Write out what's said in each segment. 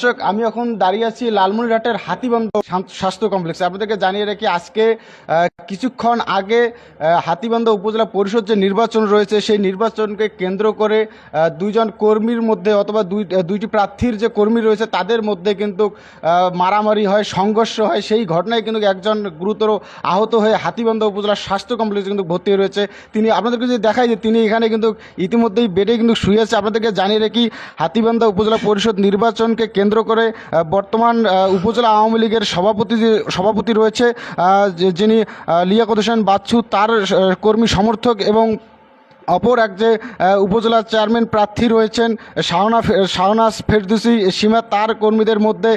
দর্শক, আমি এখন দাঁড়িয়ে আছি লালমনিরহাটের হাতীবান্ধ স্বাস্থ্য কমপ্লেক্সে। আপনাদেরকে জানিয়ে রাখি, আজকে কিছুক্ষণ আগে হাতীবান্ধ উপজেলা পরিষদ যে নির্বাচন রয়েছে সেই নির্বাচনকে কেন্দ্র করে দুইজন কর্মীর মধ্যে অথবা দুইটি প্রার্থীর যে কর্মী রয়েছে তাদের মধ্যে কিন্তু মারামারি হয়, সংঘর্ষ হয়। সেই ঘটনায় কিন্তু একজন গুরুতর আহত হয়ে হাতীবান্ধ উপজেলা স্বাস্থ্য কমপ্লেক্সে কিন্তু ভর্তি রয়েছে। তিনি আপনাদেরকে যদি দেখায় যে তিনি এখানে কিন্তু ইতিমধ্যেই বেডে কিন্তু শুয়ে আছে। আপনাদেরকে জানিয়ে রাখি, হাতীবান্ধা উপজেলা পরিষদ নির্বাচনকে কেন্দ্র করে বর্তমান উপজেলা আওয়ামী লীগের সভাপতি রয়েছে যিনি লিয়াকত হোসেন বাচ্চু, তার কর্মী সমর্থক এবং অপর এক যে উপজেলা চেয়ারম্যান প্রার্থী রয়েছেন শাহনাজ ফেরদৌসী সীমা, তার কর্মীদের মধ্যে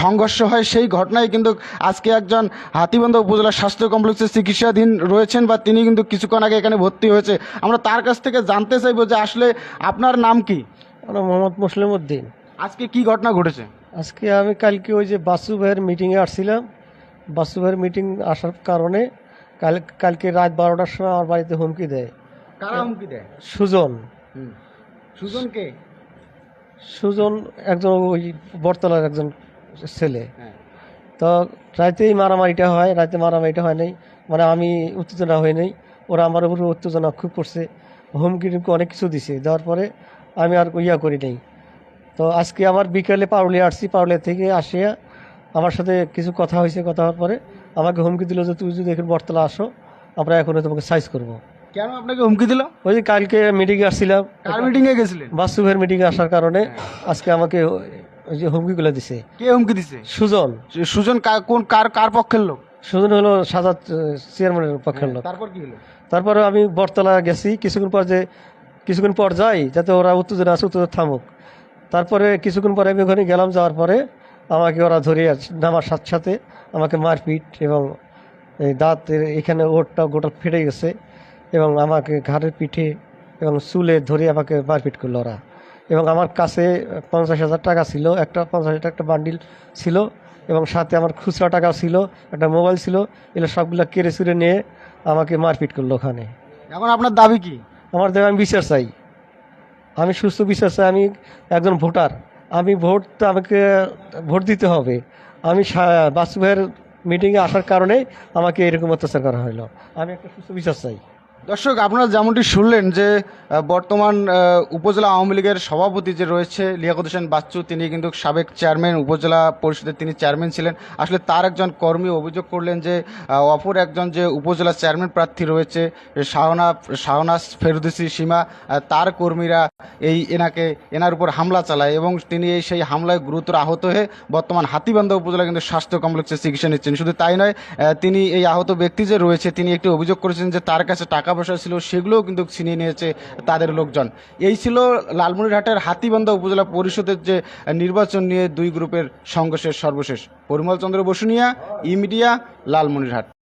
সংঘর্ষ হয়। সেই ঘটনায় কিন্তু আজকে একজন হাতীবান্ধা উপজেলা স্বাস্থ্য কমপ্লেক্সে চিকিৎসাধীন রয়েছেন বা তিনি কিন্তু কিছুক্ষণ আগে এখানে ভর্তি হয়েছে। আমরা তার কাছ থেকে জানতে চাইব যে আসলে আপনার নাম কি? আমার মোহাম্মদ মুসলিম উদ্দিন। আজকে কি ঘটনা ঘটেছে? আজকে আমি কালকে ওই যে বাসু ভাইয়ের মিটিংয়ে আসছিলাম। বাসু ভাইয়ের মিটিং আসার কারণে কালকে রাত 12টার সময় আমার বাড়িতে হুমকি দেয়। কারা হুমকি দেয়? সুজন। সুজন কে? সুজন একজন ওই বটতলার একজন ছেলে। তো রাতেই মারামারিটা হয়। রাতে মারামারিটা হয় নাই, মানে আমি উত্তেজনা হয়ে নেই, ওরা আমার উপরে উত্তেজনা খুব করছে, হুমকি টুমকি অনেক কিছু দিছে। দেওয়ার পরে আমি আর করি নাই। তো আজকে আমার বিকেলে পারুলিয়া আসছি, পারুলিয়া থেকে আসিয়া আমার সাথে কিছু কথা হয়েছে। কথা হওয়ার পরে আমাকে হুমকি দিল যে তুই যদি এখন বটতলা আসো আমরা এখন তোমাকে সাইজ করবো। কেন আপনাকে হুমকি দিল? ওই যে কালকে মিটিংয়ে আসছিলাম। কার মিটিংয়ে গেছিলেন? বাসু ভাইয়ের মিটিংয়ে আসার কারণে আজকে আমাকে ওই যে হুমকিগুলো দিছে। কে হুমকি দিছে? সুজন। সুজন কার পক্ষের লোক? সুজন হলো সাজাদ চেয়ারম্যানের পক্ষের লোক। তারপর কি হলো? তারপরে আমি বটতলা গেছি, কিছুক্ষণ পর যাই যাতে ওরা উত্তেজনা আছে উত্তেজনা থামুক। তারপরে কিছুক্ষণ পরে আমি ওখানে গেলাম। যাওয়ার পরে আমাকে ওরা ধরে নামার সাথে সাথে আমাকে মারপিট এবং এই দাঁতের এখানে ওটটা গোটা ফেটে গেছে এবং আমাকে ঘাড়ের পিঠে এবং চুলে ধরে আমাকে মারপিট করলো ওরা। এবং আমার কাছে 50,000 টাকা ছিল, একটা 50,000 টাকা একটা বান্ডিল ছিল এবং সাথে আমার খুচরা টাকাও ছিল, একটা মোবাইল ছিল। এগুলো সবগুলো কেড়ে চুরে নিয়ে আমাকে মারপিট করলো ওখানে। এখন আপনার দাবি কি? আমার দেবে আমি বিচার চাই, আমি সুস্থ বিচার চাই। আমি একজন ভোটার, আমি আমাকে ভোট দিতে হবে। আমি বাসু ভাইয়ের মিটিংয়ে আসার কারণে আমাকে এরকম অত্যাচার করা হলো। আমি একটা সুস্থ বিচার চাই। দর্শক, আপনারা যেমনটি শুনলেন যে বর্তমান উপজেলা আওয়ামী লীগের সভাপতি যে রয়েছে লিয়াকত হোসেন বাচ্চু, তিনি কিন্তু সাবেক চেয়ারম্যান, উপজেলা পরিষদের তিনি চেয়ারম্যান ছিলেন। আসলে তার একজন কর্মী অভিযোগ করলেন যে অপর একজন যে উপজেলা চেয়ারম্যান প্রার্থী রয়েছে শাহনাজ ফেরদৌসী সীমা, তার কর্মীরা এনার উপর হামলা চালায় এবং তিনি সেই হামলায় গুরুতর আহত হয়ে বর্তমান হাতীবান্ধা উপজেলা কিন্তু স্বাস্থ্য কমপ্লেক্সে চিকিৎসা নিচ্ছেন। শুধু তাই নয়, তিনি এই আহত ব্যক্তি যে রয়েছে তিনি একটি অভিযোগ করেছেন যে তার কাছে টাকা পয়সা ছিল, সেগুলোও কিন্তু ছিনিয়ে নিয়েছে তাদের লোকজন। এই ছিল লালমনিরহাটের হাতীবান্ধা উপজেলা পরিষদের যে নির্বাচন নিয়ে দুই গ্রুপের সংঘর্ষের সর্বশেষ। পরিমল চন্দ্র বসুনিয়া, ই মিডিয়া, লালমনিরহাট।